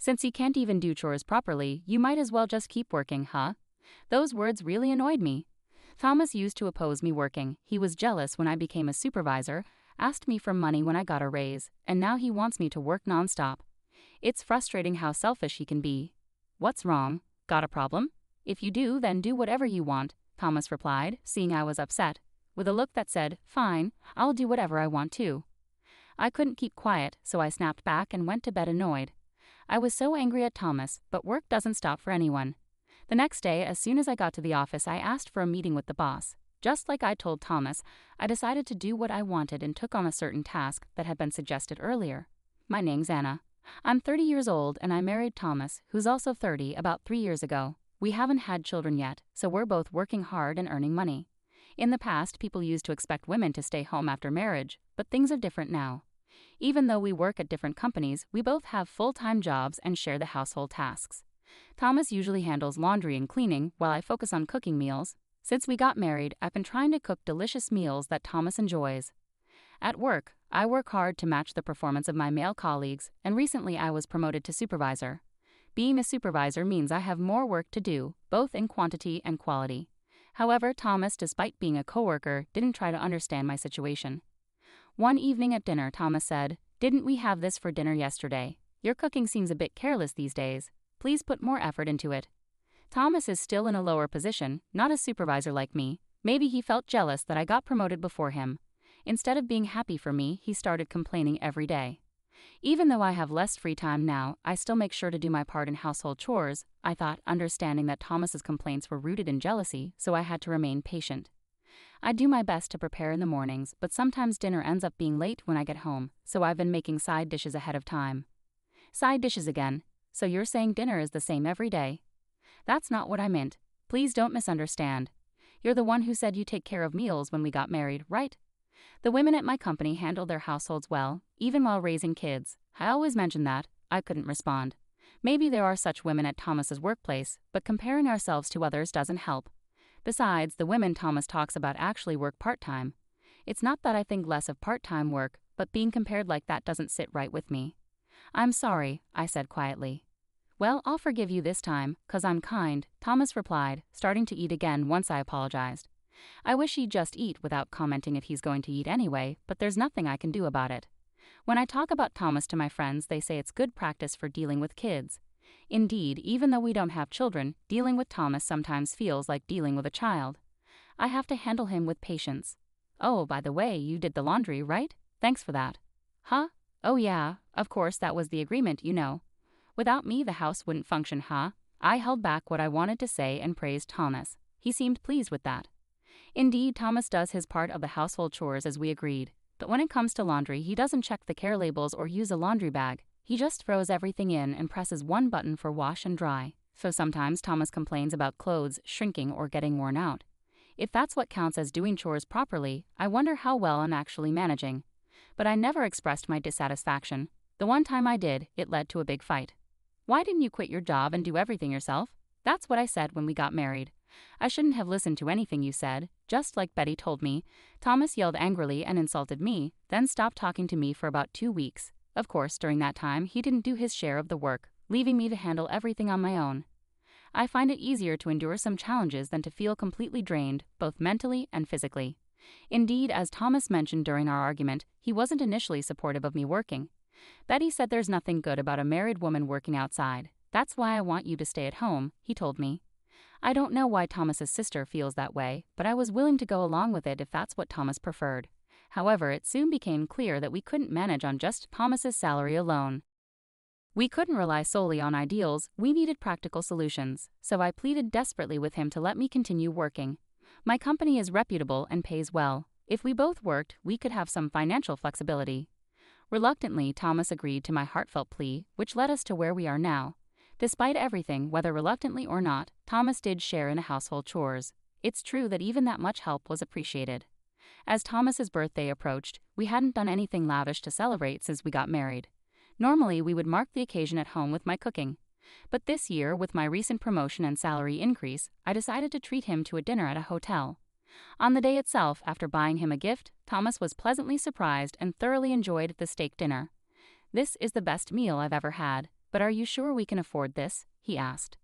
Since you can't even do chores properly, you might as well just keep working, huh? Those words really annoyed me. Thomas used to oppose me working. He was jealous when I became a supervisor, asked me for money when I got a raise, and now he wants me to work nonstop. It's frustrating how selfish he can be. What's wrong? Got a problem? If you do, then do whatever you want, Thomas replied, seeing I was upset, with a look that said, fine, I'll do whatever I want to. I couldn't keep quiet, so I snapped back and went to bed annoyed. I was so angry at Thomas, but work doesn't stop for anyone. The next day, as soon as I got to the office, I asked for a meeting with the boss. Just like I told Thomas, I decided to do what I wanted and took on a certain task that had been suggested earlier. My name's Anna. I'm 30 years old and I married Thomas, who's also 30, about 3 years ago. We haven't had children yet, so we're both working hard and earning money. In the past, people used to expect women to stay home after marriage, but things are different now. Even though we work at different companies, we both have full-time jobs and share the household tasks. Thomas usually handles laundry and cleaning while I focus on cooking meals. Since we got married, I've been trying to cook delicious meals that Thomas enjoys. At work, I work hard to match the performance of my male colleagues, and recently I was promoted to supervisor. Being a supervisor means I have more work to do, both in quantity and quality. However, Thomas, despite being a coworker, didn't try to understand my situation. One evening at dinner, Thomas said, "Didn't we have this for dinner yesterday? Your cooking seems a bit careless these days. Please put more effort into it." Thomas is still in a lower position, not a supervisor like me. Maybe he felt jealous that I got promoted before him. Instead of being happy for me, he started complaining every day. Even though I have less free time now, I still make sure to do my part in household chores, I thought, understanding that Thomas's complaints were rooted in jealousy, so I had to remain patient. I do my best to prepare in the mornings, but sometimes dinner ends up being late when I get home, so I've been making side dishes ahead of time. Side dishes again. So you're saying dinner is the same every day? That's not what I meant. Please don't misunderstand. You're the one who said you take care of meals when we got married, right? The women at my company handle their households well, even while raising kids. I always mention that. I couldn't respond. Maybe there are such women at Thomas's workplace, but comparing ourselves to others doesn't help. Besides, the women Thomas talks about actually work part-time. It's not that I think less of part-time work, but being compared like that doesn't sit right with me. "I'm sorry," I said quietly. "Well, I'll forgive you this time, 'cause I'm kind," Thomas replied, starting to eat again once I apologized. I wish he'd just eat without commenting if he's going to eat anyway, but there's nothing I can do about it. When I talk about Thomas to my friends, they say it's good practice for dealing with kids. Indeed, even though we don't have children, dealing with Thomas sometimes feels like dealing with a child. I have to handle him with patience. "Oh, by the way, you did the laundry, right? Thanks for that." "Huh? Oh yeah, of course that was the agreement, you know. Without me the house wouldn't function, huh?" I held back what I wanted to say and praised Thomas. He seemed pleased with that. Indeed, Thomas does his part of the household chores as we agreed. But when it comes to laundry, he doesn't check the care labels or use a laundry bag. He just throws everything in and presses one button for wash and dry. So sometimes Thomas complains about clothes shrinking or getting worn out. If that's what counts as doing chores properly, I wonder how well I'm actually managing. But I never expressed my dissatisfaction. The one time I did, it led to a big fight. "Why didn't you quit your job and do everything yourself?" That's what I said when we got married. I shouldn't have listened to anything you said, just like Betty told me. Thomas yelled angrily and insulted me, then stopped talking to me for about 2 weeks. Of course, during that time, he didn't do his share of the work, leaving me to handle everything on my own. I find it easier to endure some challenges than to feel completely drained, both mentally and physically. Indeed, as Thomas mentioned during our argument, he wasn't initially supportive of me working. Betty said there's nothing good about a married woman working outside. "That's why I want you to stay at home," he told me. I don't know why Thomas's sister feels that way, but I was willing to go along with it if that's what Thomas preferred. However, it soon became clear that we couldn't manage on just Thomas's salary alone. We couldn't rely solely on ideals, we needed practical solutions, so I pleaded desperately with him to let me continue working. My company is reputable and pays well. If we both worked, we could have some financial flexibility. Reluctantly, Thomas agreed to my heartfelt plea, which led us to where we are now. Despite everything, whether reluctantly or not, Thomas did share in the household chores. It's true that even that much help was appreciated. As Thomas's birthday approached, we hadn't done anything lavish to celebrate since we got married. Normally, we would mark the occasion at home with my cooking. But this year, with my recent promotion and salary increase, I decided to treat him to a dinner at a hotel. On the day itself, after buying him a gift, Thomas was pleasantly surprised and thoroughly enjoyed the steak dinner. "This is the best meal I've ever had," But are you sure we can afford this? He asked.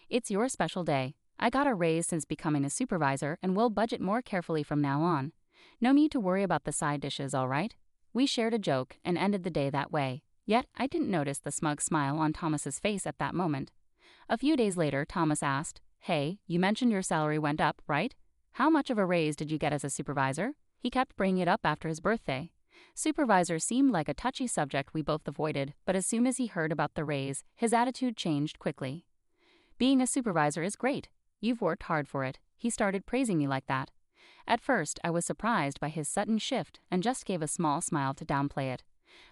It's your special day. I got a raise since becoming a supervisor and will budget more carefully from now on. No need to worry about the side dishes, all right? We shared a joke and ended the day that way. Yet, I didn't notice the smug smile on Thomas's face at that moment. A few days later, Thomas asked, "Hey, you mentioned your salary went up, right? How much of a raise did you get as a supervisor?" He kept bringing it up after his birthday. Supervisor seemed like a touchy subject we both avoided, but as soon as he heard about the raise, his attitude changed quickly. "Being a supervisor is great. You've worked hard for it." He started praising me like that. At first, I was surprised by his sudden shift and just gave a small smile to downplay it.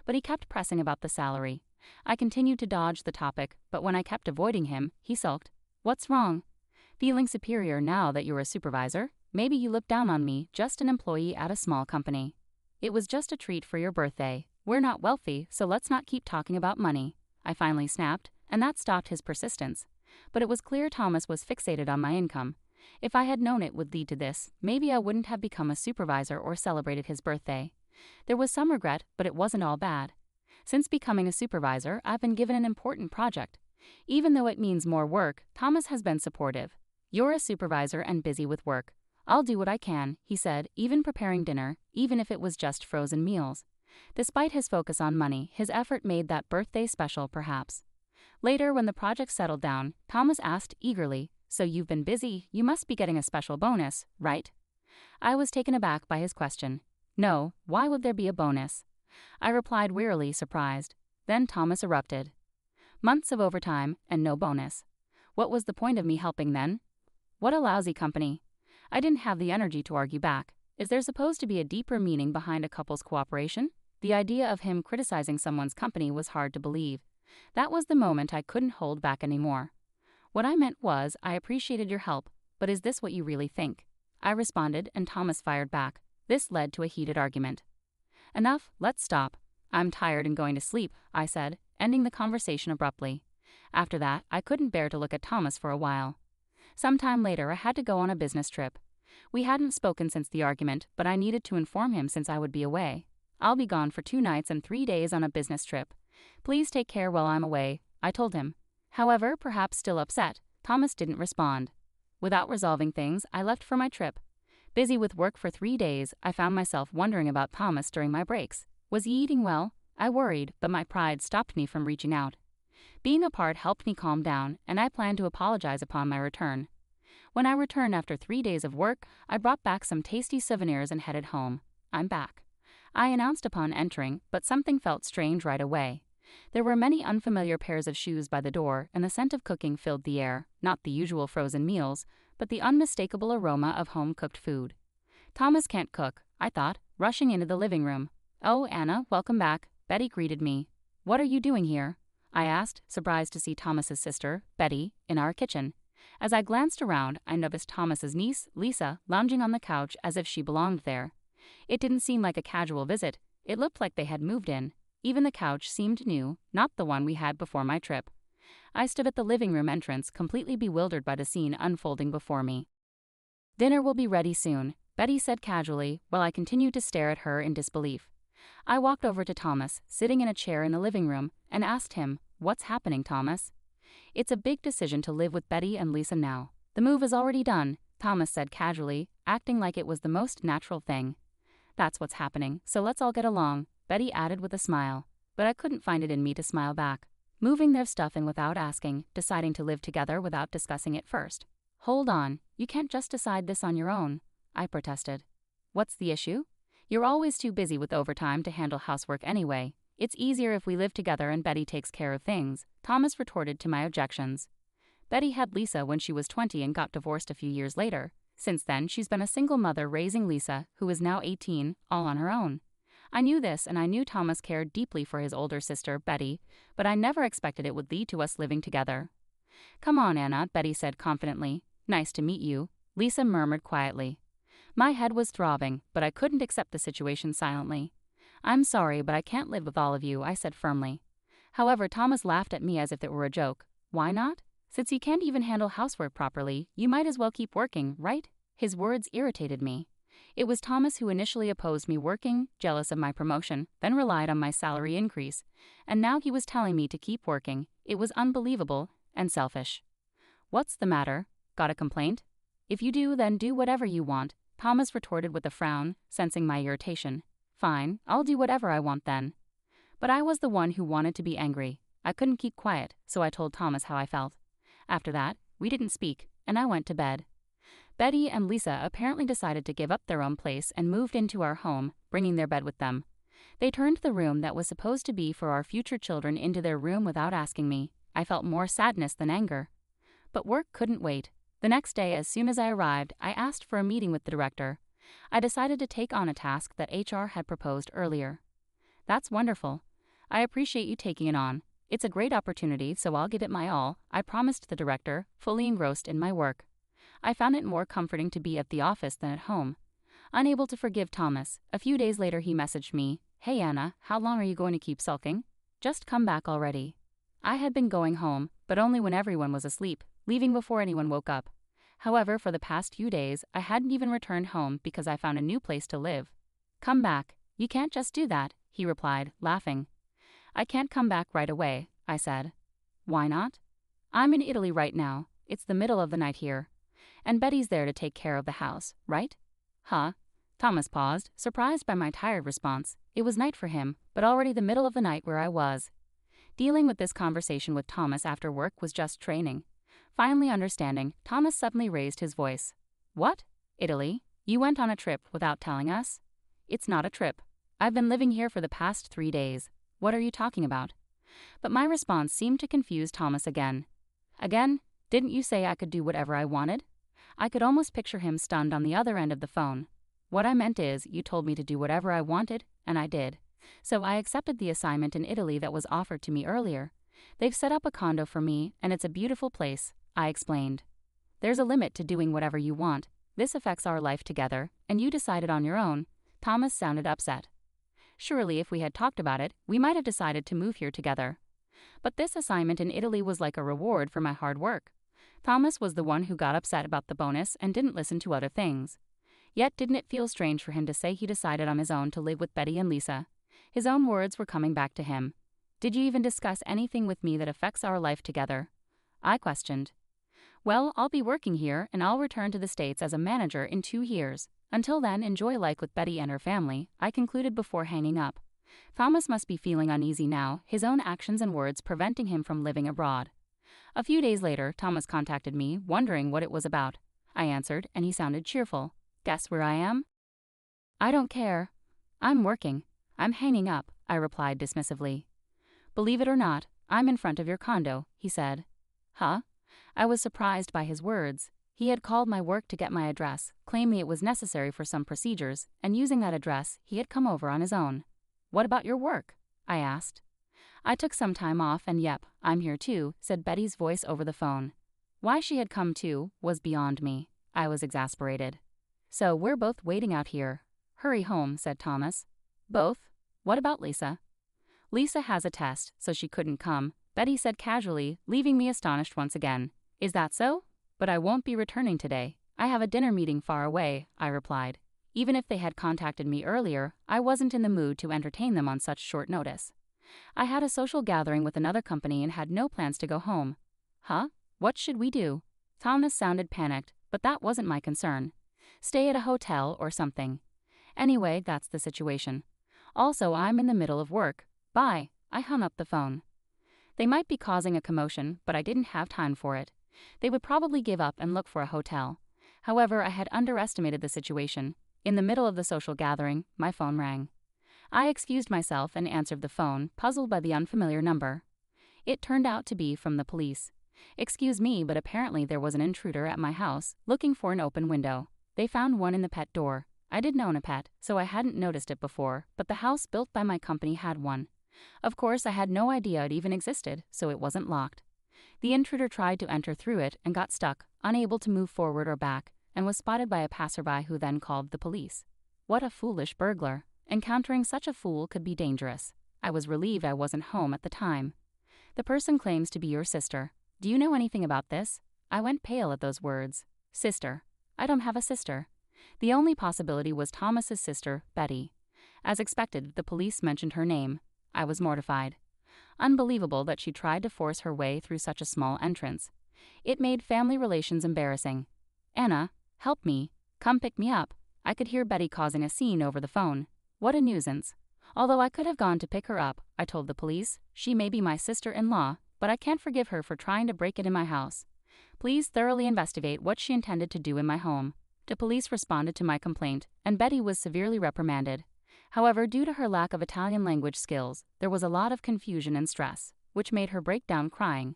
But he kept pressing about the salary. I continued to dodge the topic, but when I kept avoiding him, he sulked. "What's wrong? Feeling superior now that you're a supervisor? Maybe you look down on me, just an employee at a small company. It was just a treat for your birthday. We're not wealthy, so let's not keep talking about money." I finally snapped, and that stopped his persistence. But it was clear Thomas was fixated on my income. If I had known it would lead to this, maybe I wouldn't have become a supervisor or celebrated his birthday. There was some regret, but it wasn't all bad. Since becoming a supervisor, I've been given an important project. Even though it means more work, Thomas has been supportive. "You're a supervisor and busy with work. I'll do what I can," he said, even preparing dinner, even if it was just frozen meals. Despite his focus on money, his effort made that birthday special, perhaps. Later, when the project settled down, Thomas asked eagerly, "So you've been busy, you must be getting a special bonus, right?" I was taken aback by his question. "No, why would there be a bonus?" I replied wearily, surprised. Then Thomas erupted. "Months of overtime and no bonus. What was the point of me helping then? What a lousy company." I didn't have the energy to argue back. Is there supposed to be a deeper meaning behind a couple's cooperation? The idea of him criticizing someone's company was hard to believe. That was the moment I couldn't hold back anymore. "What I meant was, I appreciated your help, but is this what you really think?" I responded, and Thomas fired back. This led to a heated argument. "Enough, let's stop. I'm tired and going to sleep," I said, ending the conversation abruptly. After that, I couldn't bear to look at Thomas for a while. Sometime later, I had to go on a business trip. We hadn't spoken since the argument, but I needed to inform him since I would be away. "I'll be gone for 2 nights and 3 days on a business trip. Please take care while I'm away," I told him. However, perhaps still upset, Thomas didn't respond. Without resolving things, I left for my trip. Busy with work for 3 days, I found myself wondering about Thomas during my breaks. Was he eating well? I worried, but my pride stopped me from reaching out. Being apart helped me calm down, and I planned to apologize upon my return. When I returned after 3 days of work, I brought back some tasty souvenirs and headed home. "I'm back," I announced upon entering, but something felt strange right away. There were many unfamiliar pairs of shoes by the door, and the scent of cooking filled the air, not the usual frozen meals, but the unmistakable aroma of home-cooked food. Thomas can't cook, I thought, rushing into the living room. "Oh, Anna, welcome back," Betty greeted me. "What are you doing here?" I asked, surprised to see Thomas's sister, Betty, in our kitchen. As I glanced around, I noticed Thomas's niece, Lisa, lounging on the couch as if she belonged there. It didn't seem like a casual visit. It looked like they had moved in. Even the couch seemed new, not the one we had before my trip. I stood at the living room entrance, completely bewildered by the scene unfolding before me. "Dinner will be ready soon," Betty said casually, while I continued to stare at her in disbelief. I walked over to Thomas, sitting in a chair in the living room, and asked him, "What's happening, Thomas?" "It's a big decision to live with Betty and Lisa now. The move is already done," Thomas said casually, acting like it was the most natural thing. "That's what's happening, so let's all get along," Betty added with a smile. But I couldn't find it in me to smile back. Moving their stuff in without asking, deciding to live together without discussing it first. "Hold on, you can't just decide this on your own," I protested. "What's the issue? You're always too busy with overtime to handle housework anyway. It's easier if we live together and Betty takes care of things," Thomas retorted to my objections. Betty had Lisa when she was 20 and got divorced a few years later. Since then, she's been a single mother raising Lisa, who is now 18, all on her own. I knew this, and I knew Thomas cared deeply for his older sister, Betty, but I never expected it would lead to us living together. "Come on, Anna," Betty said confidently. "Nice to meet you," Lisa murmured quietly. My head was throbbing, but I couldn't accept the situation silently. "I'm sorry, but I can't live with all of you," I said firmly. However, Thomas laughed at me as if it were a joke. "Why not? Since you can't even handle housework properly, you might as well keep working, right?" His words irritated me. It was Thomas who initially opposed me working, jealous of my promotion, then relied on my salary increase. And now he was telling me to keep working. It was unbelievable and selfish. What's the matter? Got a complaint? If you do, then do whatever you want, Thomas retorted with a frown, sensing my irritation. Fine, I'll do whatever I want then. But I was the one who wanted to be angry. I couldn't keep quiet, so I told Thomas how I felt. After that, we didn't speak, and I went to bed. Betty and Lisa apparently decided to give up their own place and moved into our home, bringing their bed with them. They turned the room that was supposed to be for our future children into their room without asking me. I felt more sadness than anger. But work couldn't wait. The next day, as soon as I arrived, I asked for a meeting with the director. I decided to take on a task that HR had proposed earlier. That's wonderful. I appreciate you taking it on. It's a great opportunity, so I'll give it my all, I promised the director, fully engrossed in my work. I found it more comforting to be at the office than at home. Unable to forgive Thomas, a few days later he messaged me, "Hey Anna, how long are you going to keep sulking? Just come back already." I had been going home, but only when everyone was asleep, leaving before anyone woke up. However, for the past few days, I hadn't even returned home because I found a new place to live. "Come back. You can't just do that," he replied, laughing. "I can't come back right away," I said. "Why not?" "I'm in Italy right now. It's the middle of the night here. And Betty's there to take care of the house, right?" "Huh?" Thomas paused, surprised by my tired response. It was night for him, but already the middle of the night where I was. Dealing with this conversation with Thomas after work was just training. Finally understanding, Thomas suddenly raised his voice. "What? Italy? You went on a trip without telling us?" "It's not a trip. I've been living here for the past 3 days. What are you talking about?" But my response seemed to confuse Thomas again. "Again? Didn't you say I could do whatever I wanted?" I could almost picture him stunned on the other end of the phone. "What I meant is, you told me to do whatever I wanted, and I did. So I accepted the assignment in Italy that was offered to me earlier. They've set up a condo for me, and it's a beautiful place," I explained. "There's a limit to doing whatever you want. This affects our life together, and you decided on your own." Thomas sounded upset. Surely if we had talked about it, we might have decided to move here together. But this assignment in Italy was like a reward for my hard work. Thomas was the one who got upset about the bonus and didn't listen to other things. Yet didn't it feel strange for him to say he decided on his own to live with Betty and Lisa? His own words were coming back to him. "Did you even discuss anything with me that affects our life together?" I questioned. "Well, I'll be working here and I'll return to the States as a manager in 2 years. Until then, enjoy life with Betty and her family," I concluded before hanging up. Thomas must be feeling uneasy now, his own actions and words preventing him from living abroad. A few days later, Thomas contacted me, wondering what it was about. I answered, and he sounded cheerful. "Guess where I am?" "I don't care. I'm working. I'm hanging up," I replied dismissively. "Believe it or not, I'm in front of your condo," he said. "Huh?" I was surprised by his words. He had called my work to get my address, claiming it was necessary for some procedures, and using that address, he had come over on his own. "What about your work?" I asked. "I took some time off and yep, I'm here too," said Betty's voice over the phone. Why she had come too was beyond me. I was exasperated. "So we're both waiting out here." "Hurry home," said Thomas. "Both? What about Lisa?" "Lisa has a test, so she couldn't come," Betty said casually, leaving me astonished once again. "Is that so? But I won't be returning today. I have a dinner meeting far away," I replied. Even if they had contacted me earlier, I wasn't in the mood to entertain them on such short notice. I had a social gathering with another company and had no plans to go home. "Huh? What should we do?" Thomas sounded panicked, but that wasn't my concern. "Stay at a hotel or something. Anyway, that's the situation. Also, I'm in the middle of work. Bye." I hung up the phone. They might be causing a commotion, but I didn't have time for it. They would probably give up and look for a hotel. However, I had underestimated the situation. In the middle of the social gathering, my phone rang. I excused myself and answered the phone, puzzled by the unfamiliar number. It turned out to be from the police. Excuse me, but apparently there was an intruder at my house, looking for an open window. They found one in the pet door. I didn't own a pet, so I hadn't noticed it before, but the house built by my company had one. Of course, I had no idea it even existed, so it wasn't locked. The intruder tried to enter through it and got stuck, unable to move forward or back, and was spotted by a passerby who then called the police. What a foolish burglar. Encountering such a fool could be dangerous. I was relieved I wasn't home at the time. "The person claims to be your sister. Do you know anything about this?" I went pale at those words. "Sister? I don't have a sister." The only possibility was Thomas's sister, Betty. As expected, the police mentioned her name. I was mortified. Unbelievable that she tried to force her way through such a small entrance. It made family relations embarrassing. "Anna, help me. Come pick me up." I could hear Betty causing a scene over the phone. What a nuisance. Although I could have gone to pick her up, I told the police, she may be my sister-in-law, but I can't forgive her for trying to break it in my house. Please thoroughly investigate what she intended to do in my home. The police responded to my complaint, and Betty was severely reprimanded. However, due to her lack of Italian language skills, there was a lot of confusion and stress, which made her break down crying.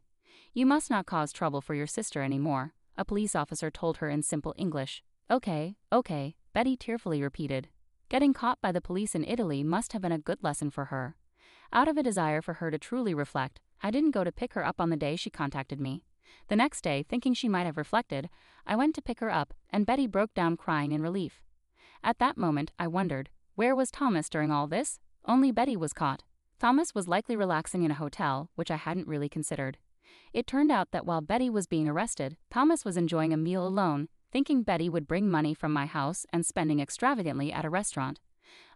"You must not cause trouble for your sister anymore," a police officer told her in simple English. Okay, Betty tearfully repeated. Getting caught by the police in Italy must have been a good lesson for her. Out of a desire for her to truly reflect, I didn't go to pick her up on the day she contacted me. The next day, thinking she might have reflected, I went to pick her up, and Betty broke down crying in relief. At that moment, I wondered, where was Thomas during all this? Only Betty was caught. Thomas was likely relaxing in a hotel, which I hadn't really considered. It turned out that while Betty was being arrested, Thomas was enjoying a meal alone, thinking Betty would bring money from my house and spending extravagantly at a restaurant.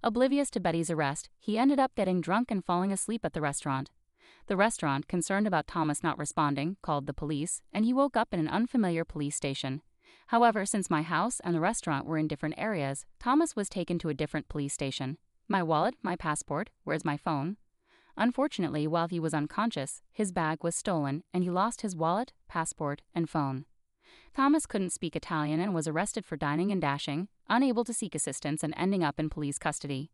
Oblivious to Betty's arrest, he ended up getting drunk and falling asleep at the restaurant. The restaurant, concerned about Thomas not responding, called the police, and he woke up in an unfamiliar police station. However, since my house and the restaurant were in different areas, Thomas was taken to a different police station. My wallet, my passport, where's my phone? Unfortunately, while he was unconscious, his bag was stolen, and he lost his wallet, passport, and phone. Thomas couldn't speak Italian and was arrested for dining and dashing, unable to seek assistance and ending up in police custody.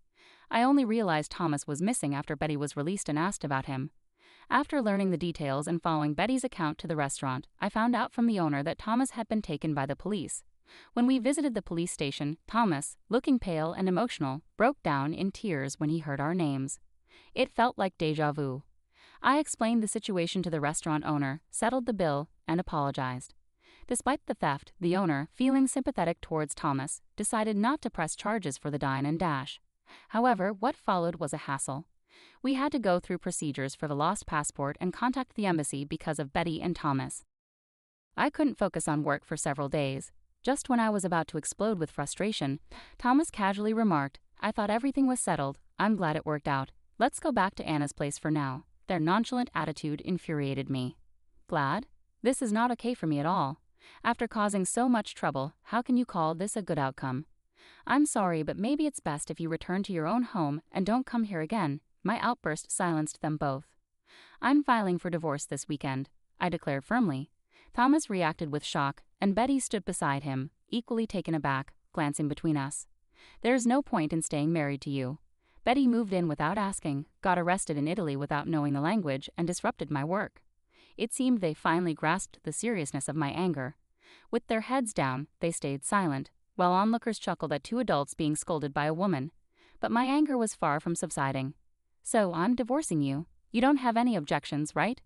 I only realized Thomas was missing after Betty was released and asked about him. After learning the details and following Betty's account to the restaurant, I found out from the owner that Thomas had been taken by the police. When we visited the police station, Thomas, looking pale and emotional, broke down in tears when he heard our names. It felt like déjà vu. I explained the situation to the restaurant owner, settled the bill, and apologized. Despite the theft, the owner, feeling sympathetic towards Thomas, decided not to press charges for the dine and dash. However, what followed was a hassle. We had to go through procedures for the lost passport and contact the embassy because of Betty and Thomas. I couldn't focus on work for several days. Just when I was about to explode with frustration, Thomas casually remarked, "I thought everything was settled. I'm glad it worked out. Let's go back to Anna's place for now." Their nonchalant attitude infuriated me. Glad? This is not okay for me at all. After causing so much trouble, how can you call this a good outcome? "I'm sorry, but maybe it's best if you return to your own home and don't come here again." My outburst silenced them both. "I'm filing for divorce this weekend," I declared firmly. Thomas reacted with shock, and Betty stood beside him, equally taken aback, glancing between us. "There's no point in staying married to you." Betty moved in without asking, got arrested in Italy without knowing the language, and disrupted my work. It seemed they finally grasped the seriousness of my anger. With their heads down, they stayed silent, while onlookers chuckled at two adults being scolded by a woman. But my anger was far from subsiding. "So I'm divorcing you. You don't have any objections, right?"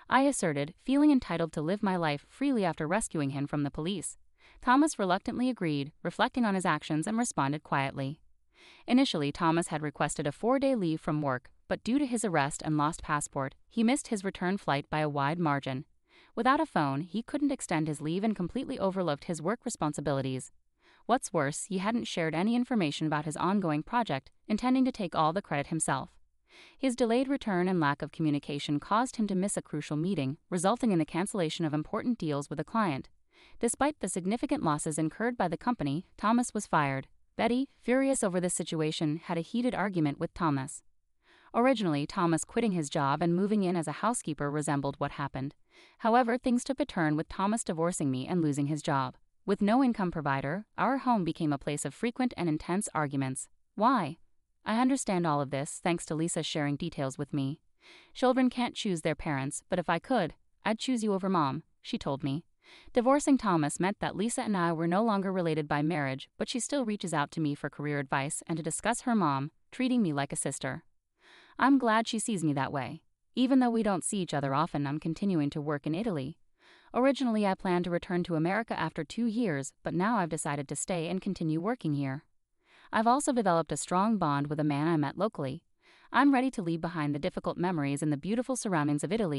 I asserted, feeling entitled to live my life freely after rescuing him from the police. Thomas reluctantly agreed, reflecting on his actions, and responded quietly. Initially, Thomas had requested a 4-day leave from work, but due to his arrest and lost passport, he missed his return flight by a wide margin. Without a phone, he couldn't extend his leave and completely overlooked his work responsibilities. What's worse, he hadn't shared any information about his ongoing project, intending to take all the credit himself. His delayed return and lack of communication caused him to miss a crucial meeting, resulting in the cancellation of important deals with a client. Despite the significant losses incurred by the company, Thomas was fired. Betty, furious over this situation, had a heated argument with Thomas. Originally, Thomas quitting his job and moving in as a housekeeper resembled what happened. However, things took a turn with Thomas divorcing me and losing his job. With no income provider, our home became a place of frequent and intense arguments. Why? I understand all of this thanks to Lisa sharing details with me. "Children can't choose their parents, but if I could, I'd choose you over Mom," she told me. Divorcing Thomas meant that Lisa and I were no longer related by marriage, but she still reaches out to me for career advice and to discuss her mom, treating me like a sister. I'm glad she sees me that way. Even though we don't see each other often, I'm continuing to work in Italy. Originally, I planned to return to America after 2 years, but now I've decided to stay and continue working here. I've also developed a strong bond with a man I met locally. I'm ready to leave behind the difficult memories and the beautiful surroundings of Italy